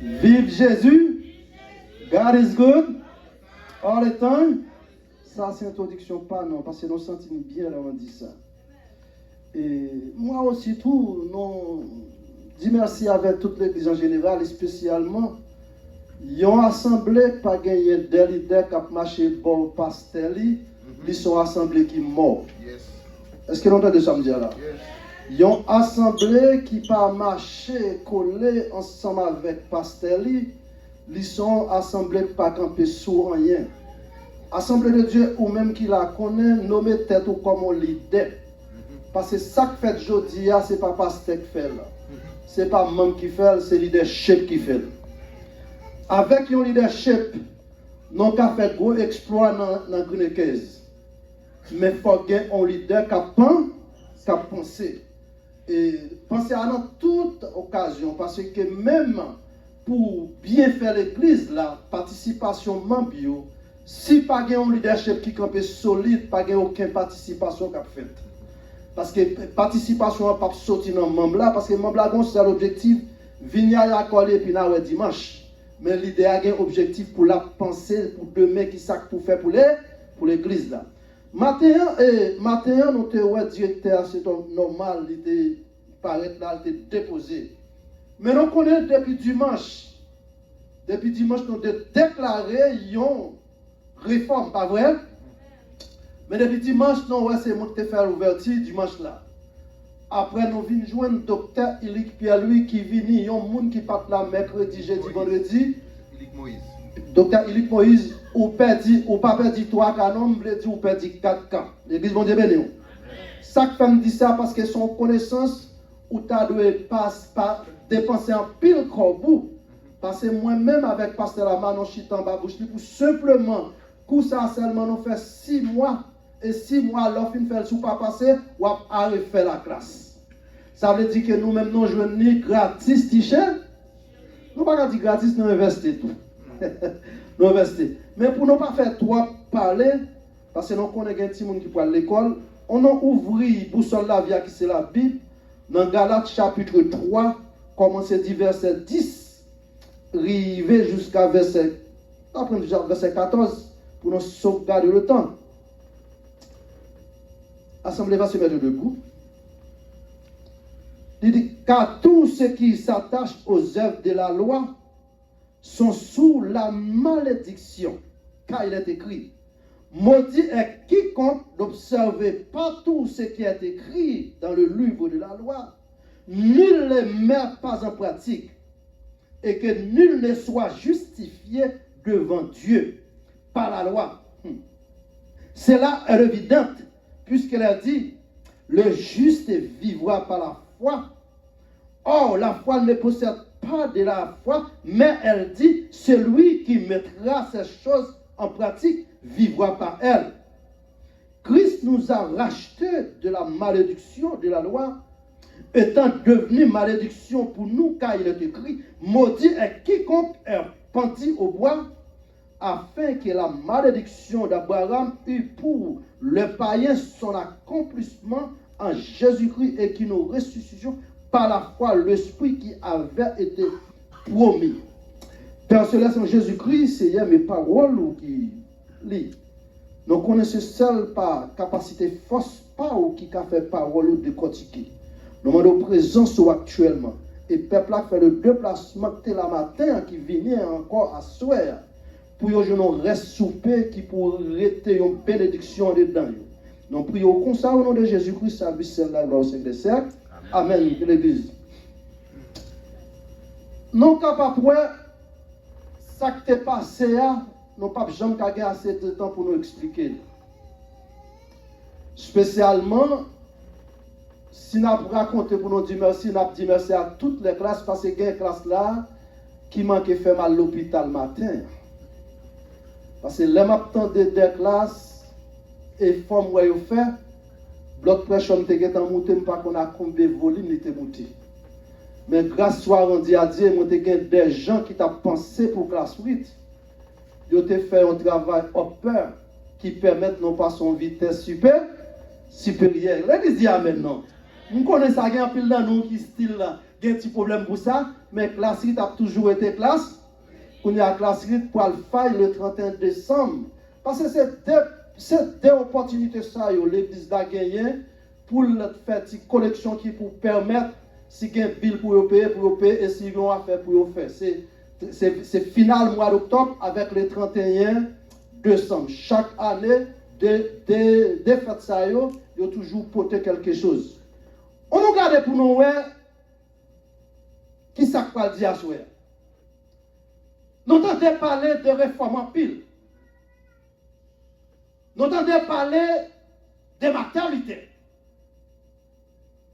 Vive Jésus. God is good. All the time. Ça, c'est une introduction, pas non, parce que nous sentons bien là, on dit ça. Et moi aussi, tout, nous dis merci avec toute l'église en général, et spécialement, ils ont assemblé, pas gagné des leaders qui ont marché pour pasteur, ils sont assemblés qui morts. Est-ce que vous entendez ça me dire là? Ils ont assemblé qui pas marché, collé ensemble avec pasteur, ils sont assemblés pas camper sous rien. Assemblée de Dieu, ou même qui la connaît, nommé tête ou comme un leader. Parce que ça que fait aujourd'hui, ce n'est pas pasteur qui fait là. Ce n'est pas membre qui fait, c'est leadership qui fait. Avec un leadership, nous avons fait gros exploit dans la Guinécaise. Mais il faut qu'il un leader qui a pensé. Et penser à dans toute occasion, parce que même pour bien faire l'église, la participation membre, si pas un leadership qui est solide, pas aucune participation qui a faite. Parce que participation n'a pas sorti dans le membre là, parce que le membre là, c'est l'objectif, venir à coller et puis là, dimanche. Mais l'idée a un objectif pour la pensée, pour demain, qui ça pour faire pour l'église là. Matin, nous avons directeur, c'est normal, il était paraître là, il était déposé. Mais nous connaissons depuis dimanche. Depuis dimanche, nous avons déclaré une réforme, pas vrai? Mais depuis dimanche, nous avons essayé de faire l'ouverture dimanche là. Après, nous venons joindre le docteur Ilic Pierre-Louis qui vient, un monde qui part là mercredi, jeudi, vendredi. Ilic Moïse. Docteur Ilic Moïse, ou pas perdu 3 canons, ou perdu 4 camps. L'église vont dire béni. Ça que femme dit ça parce que son connaissance, ou tu dois pas dépenser en pile corbeau. Parce que moi-même, avec Pasteur Lama, nous chita en bas bouche, pour simplement, coup ça seulement, nous fait 6 mois. Et 6 mois, l'offre une fait sous pas passer, ou à refaire la classe. Ça veut dire que nous-mêmes, nous jouons ni gratis, t-shirt. Nous ne pouvons pas dire gratis, nous investissons tout. Nous investissons. Mais pour ne pas faire trop parler, parce que nous connaissons un petit monde qui peut aller à l'école, on a ouvert boussole la vie qui c'est la Bible, dans Galates chapitre 3, commencer du verset 10, arriver jusqu'à verset 14, pour nous sauvegarder le temps. Assemblée va se mettre debout. Il dit, car tous ceux qui s'attachent aux œuvres de la loi sont sous la malédiction. Car il est écrit, maudit est quiconque n'observe pas tout ce qui est écrit dans le livre de la loi, nul ne met pas en pratique, et que nul ne soit justifié devant Dieu par la loi. Cela est évident, puisqu'elle a dit, le juste vivra par la foi. Or, la foi ne possède pas de la foi, mais elle dit, celui qui mettra ces choses en pratique vivra par elle. Christ nous a rachetés de la malédiction de la loi, étant devenu malédiction pour nous, car il est écrit, maudit est quiconque est penti au bois, afin que la malédiction d'Abraham eût pour le païen son accomplissement en Jésus-Christ et qui nous ressuscitions par la foi l'Esprit qui avait été promis. Père céleste en Jésus-Christ, c'est mes paroles qui lit. Nous connaissons seul par capacité force, pas ou qui a fait parole ou décortiquer. Nous demandons présence actuellement. Et le peuple a fait le déplacement que la matin qui venait encore à soir. Pour que nous reste soupé qui pourrait être une bénédiction dedans. Nous prions comme ça au nom de Jésus-Christ, service celle-là, gloire au siècle des siècles. Amen, l'église. Nous sommes capables de ça qui est passé, nous ne pouvons pas jamais assez de temps pour nous expliquer. Spécialement, si nous racontons pour nous dire merci, nous dit merci à toutes les classes, parce qu'il y a des classes là qui manquent faire mal à l'hôpital matin. Parce que les matins de des classes et formes où ils fait, bloc pression était en monté, pas qu'on a combien de volume était monté. Mais grâce soit rendu à Dieu, moi des gens qui t'ont pensé pour classe 8. Ils ont fait un travail upper qui permet non pas son vitesse supérieure. L'église dit amen non. Nous connaissons ça, il y a un pile dans nous qui style là. il y a un petit problème pour ça, mais classe rite a toujours été classe. On a classe rite pour le faire le 31 décembre. Parce que c'est deux opportunités ça, l'église a gagné pour faire une collection qui pour permettre, si il y a une bill pour payer, et si il y a une affaire pour faire. C'est final mois d'octobre avec le 31 décembre. Chaque année, des fêtes ça, il y a toujours porté quelque chose. On nous regarde pour nous, qui ça va dire à soi. Nous entendons parler de réforme en pile. Nous entendons parler de maternité.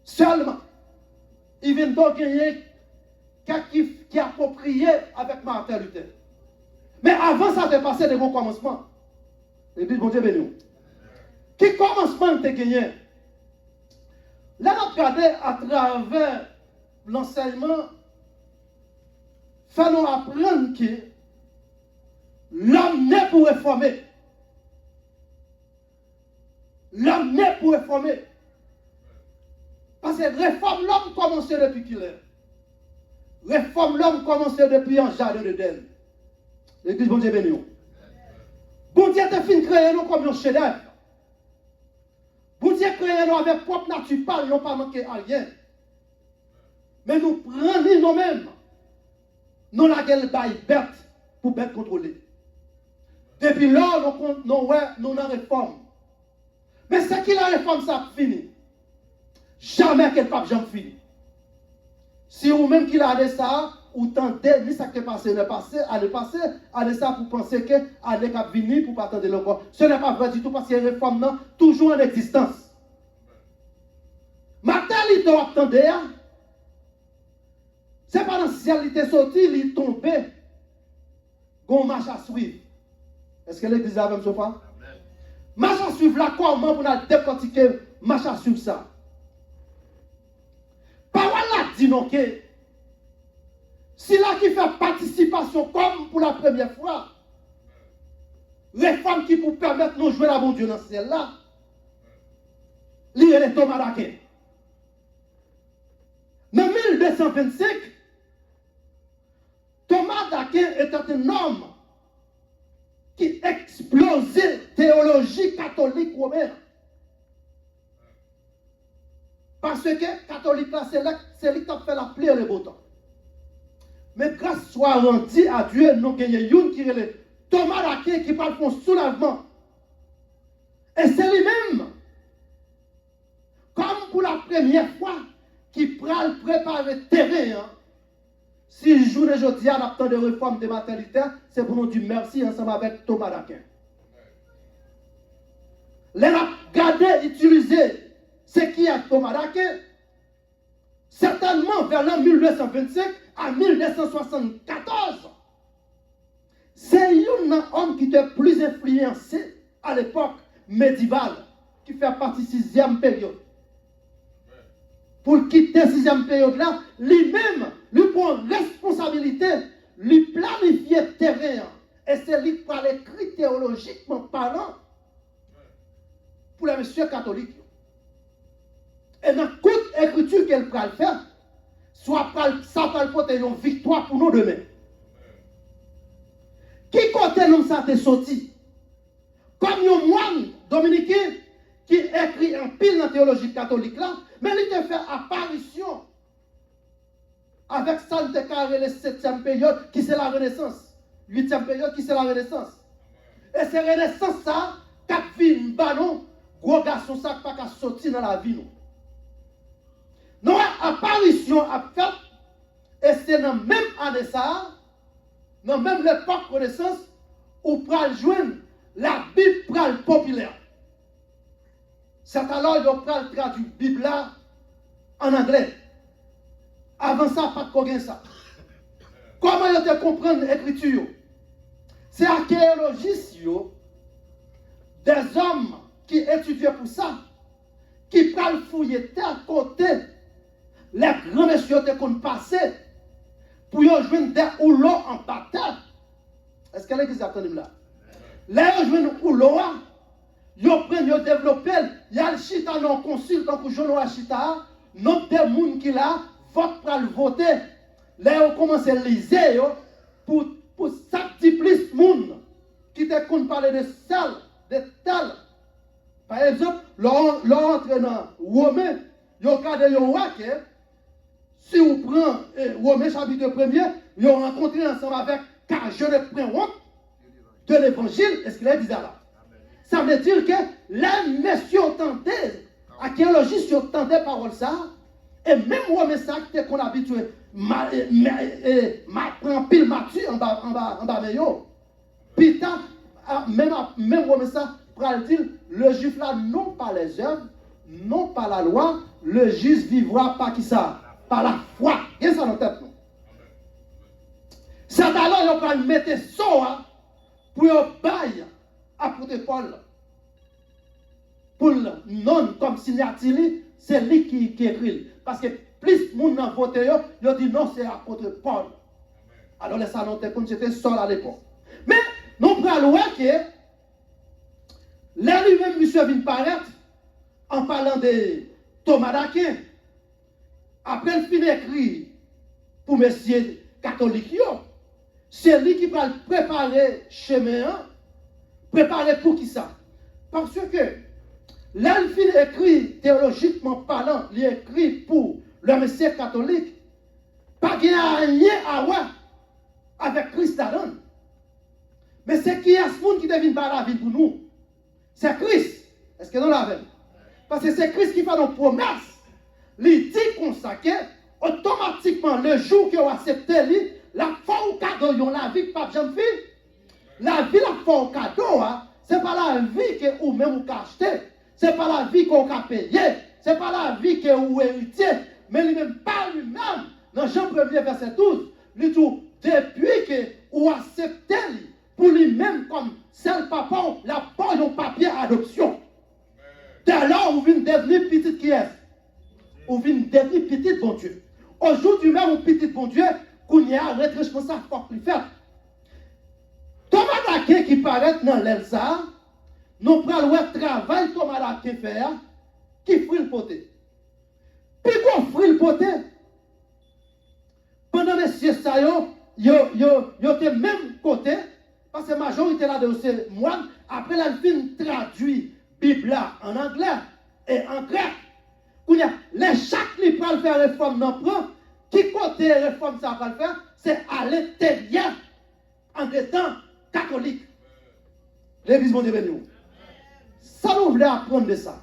Seulement, il vient donc gagner qui est approprié avec maternité. Mais avant ça, de passer des bons commencements. L'église, bon Dieu béni. Qui commencement te gagné? Là, on regarde à travers l'enseignement, fait-nous apprendre que l'homme n'est pour réformer. L'homme n'est pour réformer. Parce que réforme l'homme commence depuis qu'il est. Réforme l'homme commence depuis un jardin d'Éden. L'église, bon Dieu béni. Bon Dieu te fin créer nous comme un chef-d'œuvre. Bon Dieu créer nous avec propre nature, pas nous pas manquer à rien. Mais nous prenons nous-mêmes. Nous la gueule baille bête pour bête contrôler. Depuis là, nous en réforme. Mais c'est qui la réforme ça fini? Jamais qu'elle pas jamais fini. Si vous même qui l'a dit ça, ou tentez, ni ça qui est passé, allez ça pour penser que allez cap venir pour pas attendre encore. Ce n'est pas vrai du tout parce que la réforme non toujours en existence. Maternité attendez, c'est pas dans ciel il est sorti, il est tombé. Gon marche à suivre. Est-ce que l'église a même ce pas? Marche à suivre là comment pour nous décortiquer marche à suivre ça. Parole là dit non que si là qui fait participation comme pour la première fois, réforme qui pour permettre de nous jouer la bon Dieu dans ce ciel là, lire les Thomas d'Aquin. En 1225, Thomas d'Aquin était un homme qui explosait théologie catholique romaine. Parce que catholique là, c'est lui qui a fait la pluie et le beau temps. Mais grâce soit rendue à Dieu, nous avons gagné une qui est Thomas d'Aquin qui parle pour soulèvement. Et c'est lui-même, comme pour la première fois, qui prépare le terrain. Si je joue aujourd'hui à l'aptant de réforme de maternité, c'est pour nous dire merci ensemble avec Thomas d'Aquin. Les garder, utiliser ce qui est Thomas d'Aquin, certainement vers l'an 1225 à 1274. C'est un homme qui était plus influencé à l'époque médiévale, qui fait partie de la 6e période. Pour quitter la 6e période-là, lui-même, lui prend responsabilité, lui planifier le terrain. Et c'est lui qui va l'écrire théologiquement parlant pour les messieurs catholiques. Et dans toute écriture qu'elle va faire, soit ça va porter une victoire pour nous demain. Qui côté nous ça t'est sorti? Comme un moine dominicain qui écrit un pile dans la théologie catholique là, mais il te fait apparition avec ça, il carré la 7e période qui c'est la Renaissance. 8e période qui c'est la Renaissance. Et c'est la Renaissance ça, quatre filles, ballon, gros garçon ça pas qu'à sortir dans la vie nous. Nous apparition a fait, et c'est dans la même année ça, dans même l'époque Renaissance, où pral joindre la Bible pral populaire. C'est alors qu'on pral traduire la Bible là en anglais. Avant ça, pas de quoi ça. Comment vous te comprendre l'écriture? C'est archéologistes, des hommes qui étudient pour ça, qui pral fouiller tel côté, les grands messieurs qui ont passé, pour y joindre des houlots en bataille. Est-ce que l'église a entendu là? Là, ils joignent houlots, ils prennent, ils développent, il y a le chita non consul, donc Jono Chita, non des gens qui là, vote pour le voter, là, on commence à liser pour ça petit plus monde qui te compte parler de sel, de tel. Par exemple, l'entre dans Romain, il y a un cas si vous prenez Romain chapitre 1er, ils ont rencontré ensemble avec car je ne prends honte de l'évangile. Est-ce qu'il est dit là? Ça veut dire que les messieurs entendaient, archéologistes entendaient parole ça, et même Romain ça qu'on a habitué, prend pile Mathieu en bas de yo. Putain, même Romain ça, pour dire, le juif là, non pas les œuvres, non pas la loi, le juste vivra par qui ça? Par la foi. Il y a ça dans la tête. C'est alors qu'on va mettre ça pour bailler apôtre Paul. Pour non comme signature, c'est lui qui écrit. Parce que plus de monde a voté, il a dit non, c'est apôtre Paul. Alors les salons comme c'était seul à l'époque. Mais nous prenons que là lui-même, monsieur vient paraître en parlant de Thomas d'Aquin. Après le fin écrit pour messieurs catholiques, c'est lui qui va préparer chemin, préparer pour qui ça? Parce que là, le fin écrit théologiquement parlant, il écrit pour le messieurs catholique, pas qu'il n'y a rien à voir avec Christ là-dedans. Mais c'est qui est ce monde qui devine par la vie pour nous? C'est Christ. Est-ce que nous l'avons? Parce que c'est Christ qui fait nos promesses. Il dit qu'on s'acquiert, automatiquement, le jour que vous acceptez, la foi au cadeau, la vie que pas de fille. La vie, la foi au cadeau, ce n'est pas la vie que vous même vous achetez. Ce n'est pas la vie qu'on a payée. Ce n'est pas la vie que vous héritez. Mais lui-même, par lui-même, dans Jean 1er, verset 12, il dit, depuis que vous acceptez, pour lui-même, comme seul papa, la porte au papier adoption. Dès lors, vous venez devenir petite qui est. Vous venez devenir petit bon Dieu. Aujourd'hui même, un petit bon Dieu, qu'on y a retranchement ça, il faut qu'il fasse. Thomas d'Aquin qui paraît dans l'Elsa, nous prenons le travail Thomas d'Aquin faire, qui fruit le poté. Puis qu'on fruit le poté, pendant les siestes, ils étaient même côté, parce que la majorité là de ces moines, après la fin traduit Bible en anglais et en grec. Les chaque livre pour faire réforme non prend, qui côté réforme ça va le faire, c'est à l'intérieur en étant catholique. L'église mon Dieu béni. Ça nous voulait apprendre de ça.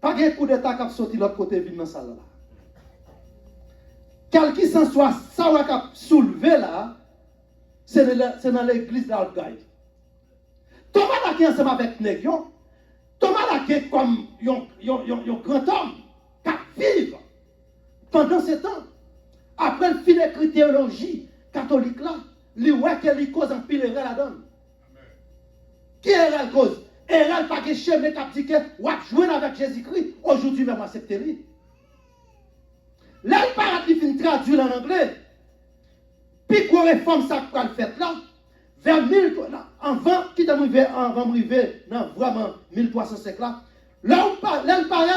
Pas de coup d'état qui a sorti de l'autre côté vide dans ça là. Quel qui s'en soit, ça va cap soulever là, c'est dans l'église d'Algaï. Thomas d'Aquin ensemble avec Négion, Thomas d'Aquin comme un grand homme qui vit pendant ce temps. Après le fin de théologie catholique là, il voit qu'il cause un pile erreur là-dedans. Qui est la cause? Erreur pas que chemin qui dit que ou jouer avec Jésus-Christ, aujourd'hui même accepter lui. Là, il parle qu'il finit traduire en anglais. Puis qu'on réforme ça qu'on le fait là, vers 1000, avant qu'il arrivé dans vraiment 1305 là, là, il parle,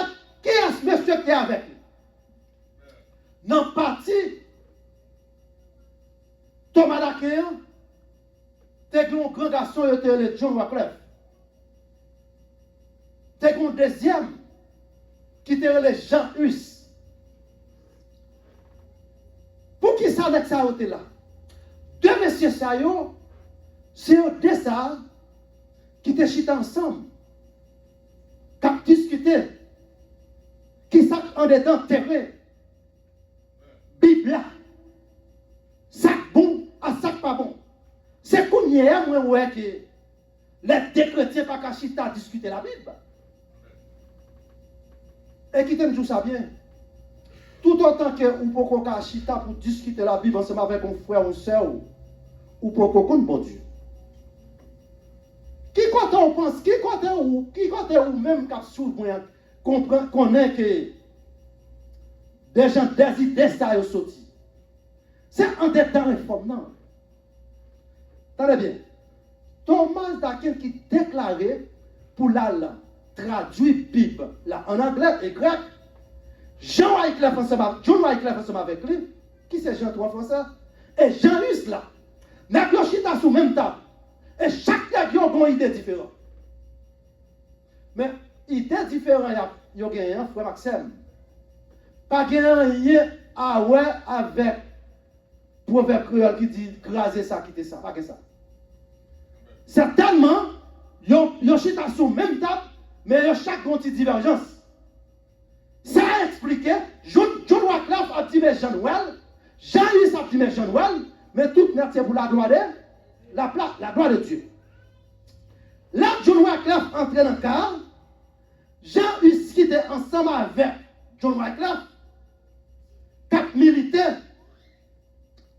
qui est ce monsieur qui est avec lui? Dans le parti, Thomas d'Aquin, t'es un grand garçon, il était John Wycliffe. T'es un deuxième, qui était le Jean Hus. Pour qui ça avec ça là? Deux messieurs ça c'est deux ça qui étaient chités ensemble, qui ont discuté, qui sont en dedans terrain. Bible, sac bon à sac pas bon. C'est qu'on y est, moi, ouais, que les deux chrétiens pas qu'à chita discuter la Bible. Et qui t'aime tout ça bien. Tout autant que on peut qu'on chita pour discuter la Bible ensemble avec un frère ou une soeur, ou pour qu'on connaisse bon Dieu. Qui côté on pense, qui côté ou même qui souvent comprend connaît que des gens des idées ça sont sortis. C'est en détail réforme non. Tenez bien. Thomas d'Aquin qui déclarait pour la traduire Bible là en anglais et grec. Jean Wycliffe ensemble, John Wycliffe ensemble avec lui. Qui c'est Jean trois fois ça? Et Jean Hus là. N'a pas chita sous même table. Et chaque nègre a une idée différente. Mais idée différente, il y a un frère Maxime. Pas rien à voir avec proverbe créole qui dit craser ça, quitter ça. Pas que ça. Certainement, ils ont chita sous même table, mais il y a chaque petite divergence. Ça a expliqué, John Wycliffe a dit mais Jean Well, Jean-Hus a dit mais Jean Well, mais tout n'est pour la gloire de Dieu. Là, John Wycliffe entrait dans le car, Jean-Hus qui était ensemble avec John Wycliffe, 4 militaires,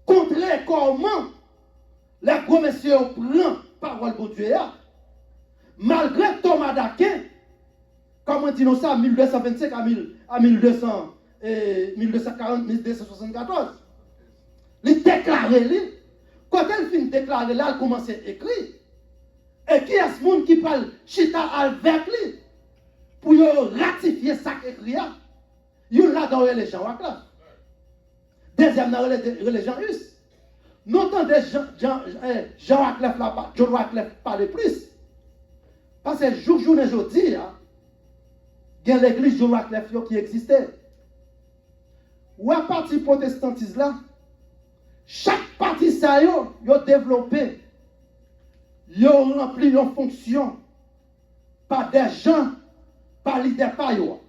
contraient comment les gros messieurs prennent parole de Dieu. Malgré Thomas d'Aquin, comme on dit ça, 1225 à 1240, 1274, il déclaré, quand elle finit de déclarer, là, elle commence à écrire. Et qui est ce monde qui parle chita avec lui pour ratifier ça qu'il écrit? Il y a dans les gens Wycliffe. Deuxième dans les gens Hus. N'entendez Jean Wycliffe là, John Wycliffe parler plus. Parce que jour et jour, il y a l'église John Wycliffe qui existait. Ou à partir protestantisme là, chaque parti ça y a développé, y a rempli une fonction par des gens, par leader par eux.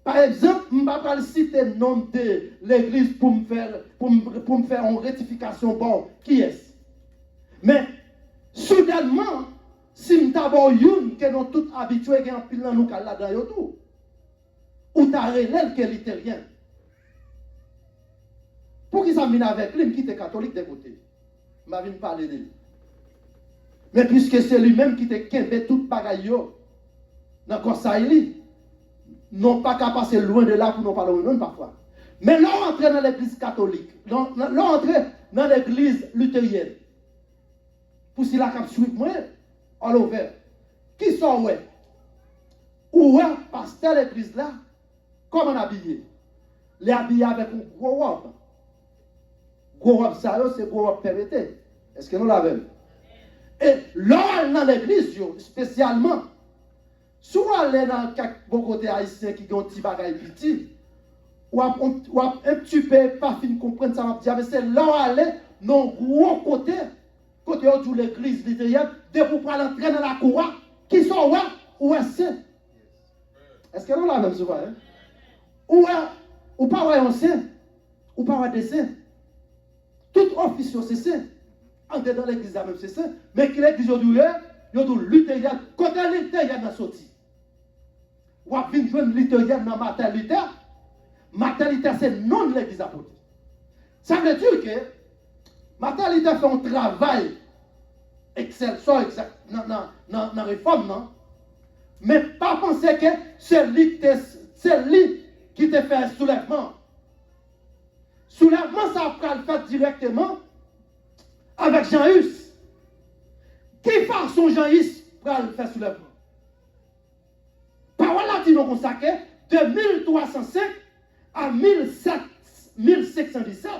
Par exemple, je ne vais pas citer le nom de l'église pour me faire une rectification. Bon, qui est-ce? Mais, soudainement, si nous avons une que nous tous habitués à un pile dans nous là-dedans tout, ou tu as relève que luthérien. Pour qu'ils s'amènent avec lui, qui était catholique de côté. Je ne vais pas parler de lui. Mais puisque c'est lui-même qui te kembe toute bagaille dans le conseil, non pas qu'à passer loin de là pour nous parler non parfois. Mais là, on entre dans l'église catholique, là, on entre dans l'église luthérienne. Pour si la cap suit moi, on l'a ouvert. Qui sont ouais? Ou est pasteur l'église là? Comment on habillé? Les habillé avec un gros robe. Gros robe ça, c'est gros robe permetté. Est-ce que nous l'avons? Et là, dans l'église, spécialement, soit aller dans quelques bons côtés haïtiens qui ont un petit bagage petit, ou un petit peu pas fin comprendre ça, mais c'est là aller dans gros côté où l'église luthérienne, de pour pas entrer dans la cour, qui sont là, ou est-ce? Est-ce que nous l'avons souvent? Ou pas un saint, ou pas des saints. Tout officier c'est saint. Entrer dans l'église même c'est ça, mais qui l'église aujourd'hui, il y a du luthérien, côté luthérien dans sorti. Ou à venir jouer luthérien dans Martin Luther. Martin Luther c'est non de l'église apôtre. Ça veut dire que Martin Luther fait un travail excellent dans la réforme, non? Mais pas penser que c'est lui qui te fait un soulèvement. Soulèvement, ça va le faire directement avec Jean-Hus. Qui façon Jean-Hus va le faire soulèvement? Parole là dit nous consacré de 1305 à 1517.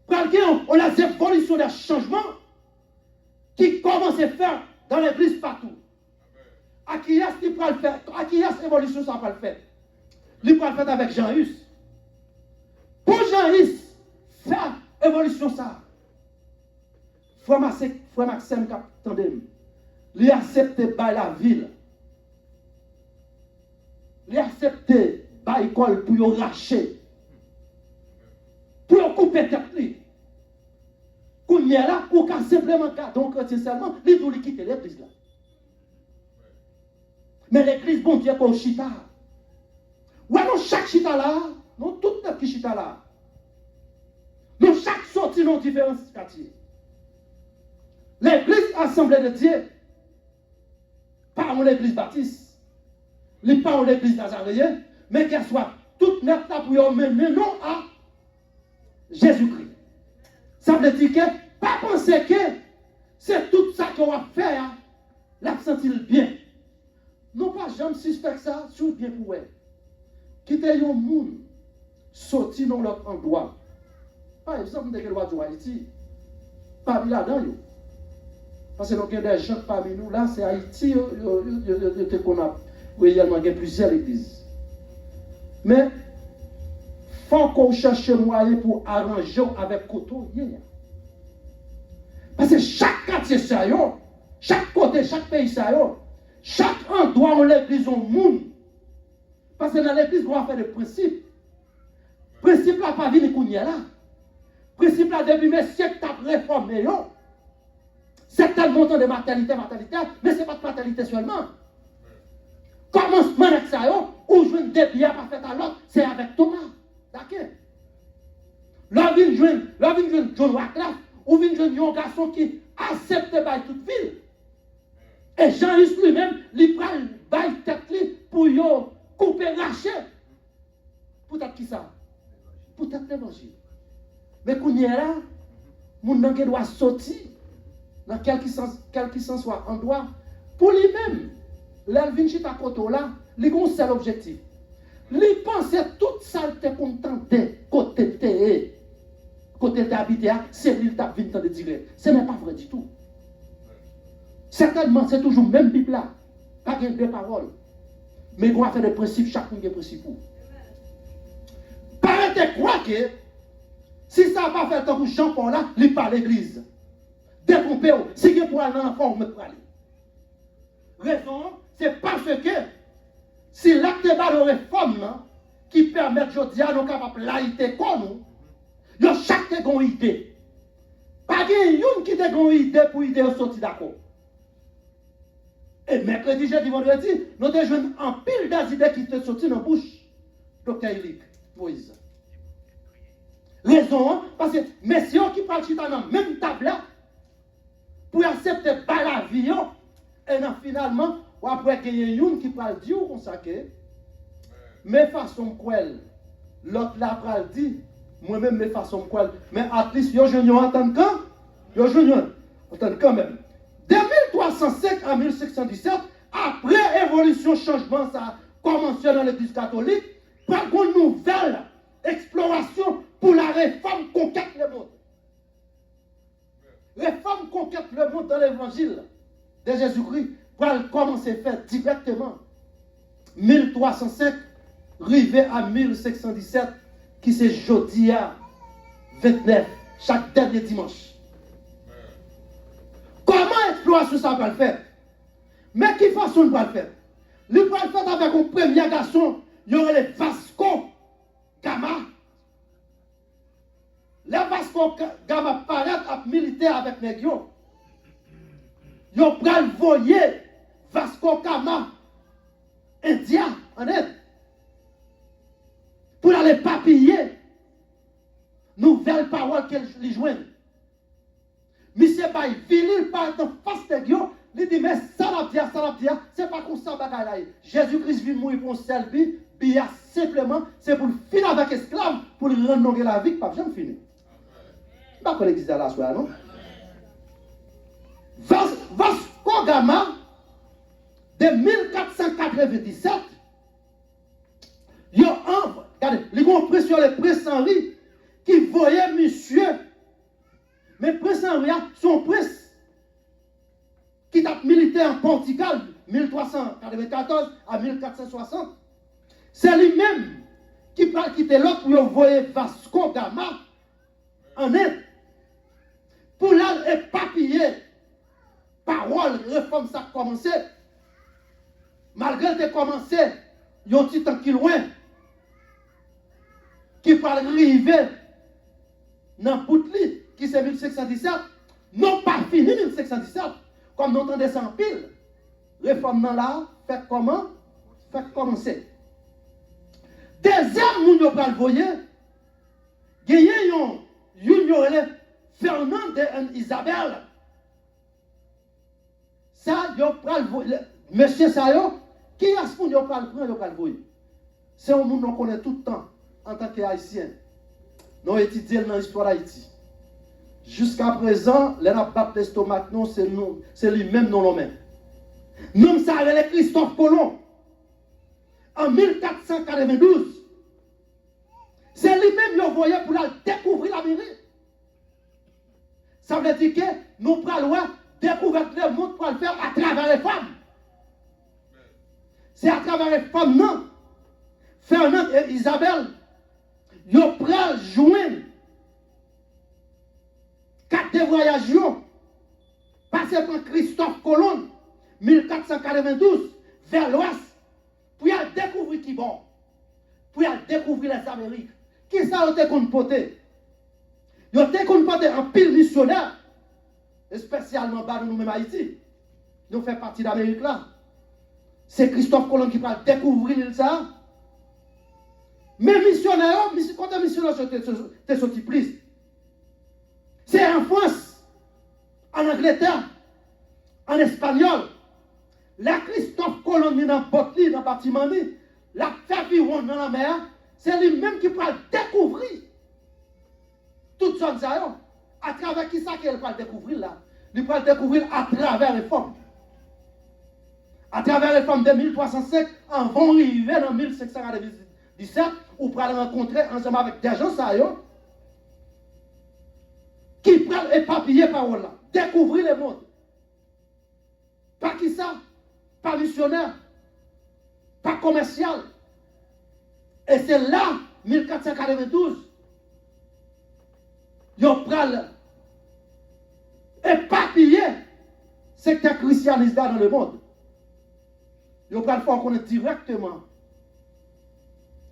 On a des évolutions, des changements qui commencent à faire dans l'église partout. À qui est-ce qu'il peut le faire? À qui est-ce l'évolution ça va le faire? Il peut le faire avec Jean-Hus. Pour Jean-Hus, faire évolution ça. Frère Maxime, attendez, il a accepté par la ville. Il a accepté par l'école pour y racher. Pour y couper tête. Quand il est là, pour qu'à simplement donc seulement, il doit quitter l'église là. Mais l'église, bon Dieu, comme chita. Ouais, non, chaque chita là, non, tout le qui chita là. Non, chaque sortie dans différents quartiers. L'église Assemblée de Dieu, pas l'église baptiste, pas l'église nazaréenne, mais qu'elle soit toute nette là pour mener non à Jésus-Christ. Ça veut dire que, pas penser que c'est tout ça qu'on va faire, l'absentil bien. Non pas jamais suspect ça, sur bien pour elle. quitter un monde, sortir dans l'autre endroit. Par exemple, de loi de Haïti, parmi là-dedans, parce que nous avons des gens parmi nous, là, c'est Haïti, qu'on a réellement plusieurs églises. Mais, il faut qu'on cherche moyen pour arranger avec Koto. Parce que chaque quartier, chaque côté, chaque pays, chaque endroit où l'église est au monde. Parce que dans l'église, on va faire des principes. Principe là, pas venir qu'on y est là. Principe là, depuis mes siècles, tu as réformé. C'est un montant de maternité, mais ce n'est pas de maternité seulement. Commencement avec ça, ou je ne débile pas fait à l'autre, c'est avec Thomas. D'accord? Là, vient jeune John Wycliffe, ou vient jeune un garçon qui accepte par toute ville. Et Jean-Yves lui-même, il prend bail tête pour couper, racher. Peut-être qui ça? Peut-être l'évangile. Mais quand il est là, mon nom doit sortir dans quelque sens soit endroit pour lui-même. L'Alvin Chita Koto là, il a un seul objectif. Il pensait toute ça te contentait côté d'habiter, c'est lui qui a 20 ans de dire. Ce n'est pas vrai du tout. Certainement, c'est toujours même Bible là. Pas de deux paroles. Mais on va faire des principes, chacun des principes. Paraît quoi que si ça va faire tant que Jean-Paul là, il parle l'église. Détrompez, si vous pour aller dans l'enfant, vous me parlez. Raison, c'est parce que si l'acte de réforme qui permet de dire à nous capables de laïté comme nous, il y a chaque idée. Pas de qui a une idée pour idée de sortir d'accord. Et mercredi, jeudi, vendredi, nous avons joué en pile d'idées qui sont sorties dans la bouche. Docteur Élique, Moïse. Raison, parce que messieurs qui parlent dans la même table pour accepter par la vie, et finalement, après qu'il y ait une qui parle Dieu comme ça, mes façons cruelles, l'autre là parle dit, moi-même mes façons cruelles, mais à least, yo je entends quand? Yo je entends quand même. De 1305 à 1617, après évolution, changement, ça a commencé dans l'église catholique, par une nouvelle exploration pour la réforme conquête le monde. Réforme conquête le monde dans l'évangile de Jésus-Christ, pour commencer à faire directement. 1305, arrivé à 1617, qui c'est jeudi à 29, chaque dernier dimanche. Comment exploration ça va le faire? Mais qui façon on va le faire? Il va le faire avec un premier garçon, il y aura les Vasco Gama. Les Vasco Gama paraissent à militaire avec les gens. Ils vont le voyer Vasco Gama Indien en aide. Pour aller papiller nouvelle parole qu'ils joignent. Monsieur Baye, il parle en face de Dieu, il dit, mais ça l'a dit, c'est pas comme ça, bagaille. Jésus-Christ vit mourir pour un seul but, bien simplement, c'est pour finir avec esclave, pour lui rendre la vie, pas jamais fini. Pas qu'on existe à la soirée, non? Vasco Gama, de 1497, il y a un, regardez, les compris sur le prince Henri, qui voyait monsieur. Mais Prince Henri, son prince, qui a milité en Portugal, 1394 à 1460, c'est lui-même qui va quitter l'autre pour envoyer Vasco Gama en Inde. Pour là, éparpiller, parole, réforme, ça a commencé. Malgré que commencé, il y a un petit temps qui loin, qui va arriver dans Boutli, qui c'est 1617, non pas fini 1617, comme nous entendons ça en pile. Réforme là, fait comment? Fait commencer. Deuxième, nous avons le voyer, il y a un Fernand et Isabelle. Ça, il y a le monsieur Sayo, qui est-ce qu'on a pas le prendre, il a le voyer. C'est un monde qu'on connaît tout le temps en tant qu'Haïtien. Nous avons étudié dans l'histoire d'Haïti. Jusqu'à présent, les baptistes stomac, non, c'est lui-même non l'homme. Nous, ça avait Christophe Colomb. En 1492, C'est lui-même qui envoyé pour la découvrir l'Amérique. Ça veut dire que nous prenons découvrir le monde pour le faire à travers les femmes. C'est à travers les femmes, non. Fernand et Isabelle, ils prennent joindre 4 voyages, passé par Christophe Colomb, 1492, vers l'ouest, pour y aller découvrir qui bon, pour y aller découvrir les Amériques. Qui ça a été comporté? Ils ont été comportés en pile missionnaire, spécialement par nous-mêmes Haïti. Nous faisons partie d'Amérique là. C'est Christophe Colomb qui va découvrir l'île ça. Mais missionnaires, quand un missionnaire t'es sorti plus. C'est en France, en Angleterre, en espagnol. La Christophe Colomb dans le botli, dans le bâtiment, la fait vivre dans la mer, c'est lui-même qui va découvrir toute zone ça. À travers qui ça qu'elle va découvrir là? Il va découvrir à travers les femmes. À travers les femmes de 1305, en vont arriver en 1597, ou pour aller rencontrer ensemble avec des gens ça qui prennent éparpiller parole là, découvrir le monde. Pas qui ça? Pas missionnaire, pas commercial. Et c'est là, 1492, ils prennent éparpiller secteur christianisme dans le monde. Ils prennent faire connaître directement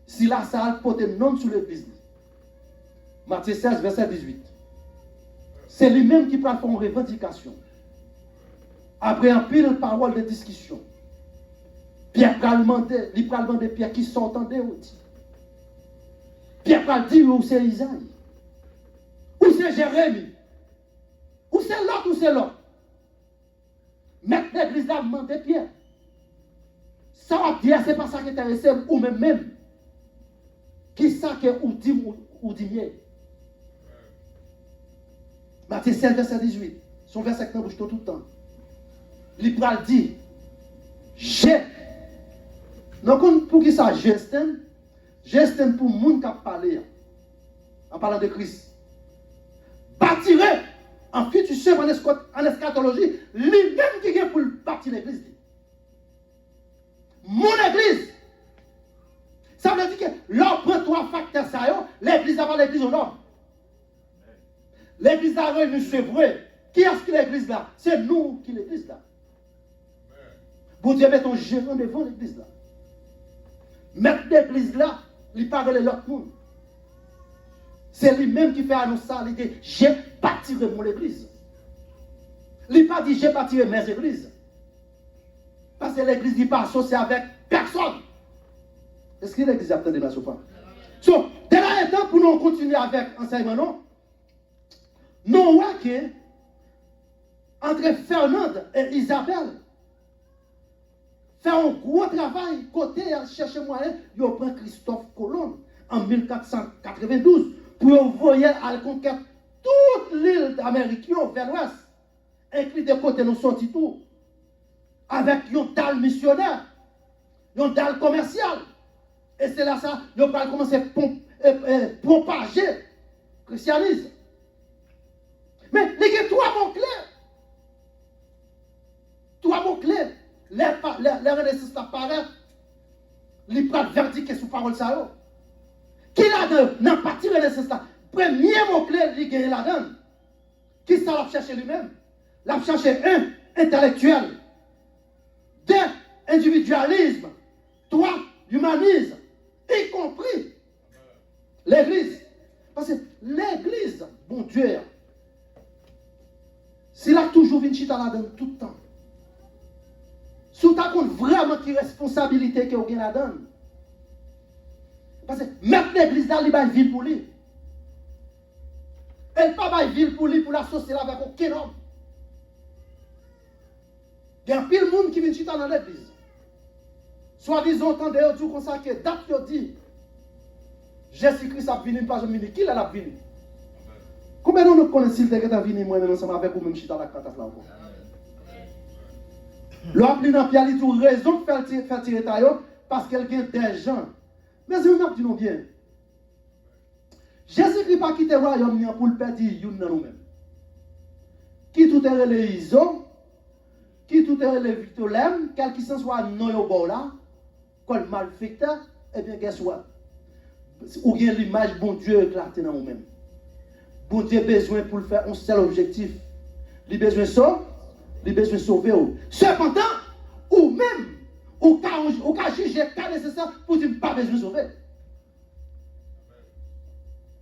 si la salle porte non sur l'église. Matthieu 16, verset 18. C'est lui-même qui prend une revendication. Après un pile de paroles de discussion, Pierre va demander Pierre qui s'entendait aussi. Pierre va dire où c'est Isaïe, où c'est Jérémie, où c'est l'autre, où c'est l'autre. Maître l'église a demandé Pierre. Ça va dire, c'est pas ça qui intéresse ou même. Qui ça que ou dit mieux. Matthieu 16, verset 18. Son verset qui bouge tout le temps. L'Ibral dit, j'ai. Donc, pour qui ça, Justin pour le monde qui a parlé, en parlant de Christ. Bâtirait en futur en eschatologie, lui-même qui vient pour bâtir l'église. Mon église. Ça veut dire que l'homme prend 3 facteurs, ça, l'église avant l'église au nord. L'église là, c'est vrai. Qui est-ce que l'église là? C'est nous qui l'église là. Bon Dieu met ton gérant devant l'église là. Mettre l'église là, il parle de l'autre monde. C'est lui-même qui fait annoncer ça, il dit, j'ai bâtiré mon église. Il n'a pas dit, j'ai bâtiré mes églises. Parce que l'église n'est pas associée avec personne. Est-ce que l'église a entendu la chose? So, dès là, temps pour nous continuer avec l'enseignement, non? Nous voyons que entre Fernande et Isabelle, fait un gros travail côté chercher moyen, ils prend Christophe Colomb en 1492 pour envoyer à la conquête toute l'île d'Amérique vers l'ouest, inclus des côtés nous sortis tout, avec un dalle missionnaire, un dalle commercial. Et c'est là ça, ils va commencer à propager le christianisme. Mais il y a 3 mots-clés. 3 mots-clés. Les renaissances apparaissent, les prêtres verdict sous parole ça. Qui n'a pas tiré renaissance là? Premier mot-clé, il gagne la donne. Qui ça l'a cherché lui-même? L'a cherché 1, intellectuel. 2, individualisme. 3, humanisme. Y compris l'église. Parce que l'église, bon Dieu, s'il a toujours une chita la donne tout le temps. Si tu as vraiment qui responsabilité que vous avez la donne. Parce que mettre l'église là, il va ville pour lui. Elle ne va pas ville pour lui pour l'associer avec aucun homme. Il y a un pile de monde qui vient chita dans l'église. Soit disant, entendez, vous comme ça, que date vous dit, Jésus-Christ a venu, pas jamais qui l'a venu. Combien de nous connaissons que tu as venu moi-même ensemble avec vous, même chita la catastrophe là encore? L'homme dans Pierre, il a raison de faire tirer taillot parce qu'elle gagne des gens. Mais je me dis non bien. Jésus-Christ pas quitté le royaume pour le perdre une dans nous-mêmes. Qui tout est les Iso, qui tout est les Victolem, quel qui soit non au bord là, comme malfecteur, eh bien, qu'est-ce soit, ou bien l'image bon Dieu éclatée dans nous-mêmes. Bon Dieu a besoin pour le faire un seul objectif. Il a besoin de sauver, il a besoin de sauver. Cependant, ou même, ou qu'à juger, qu'à nécessaire pour dire pas besoin de sauver.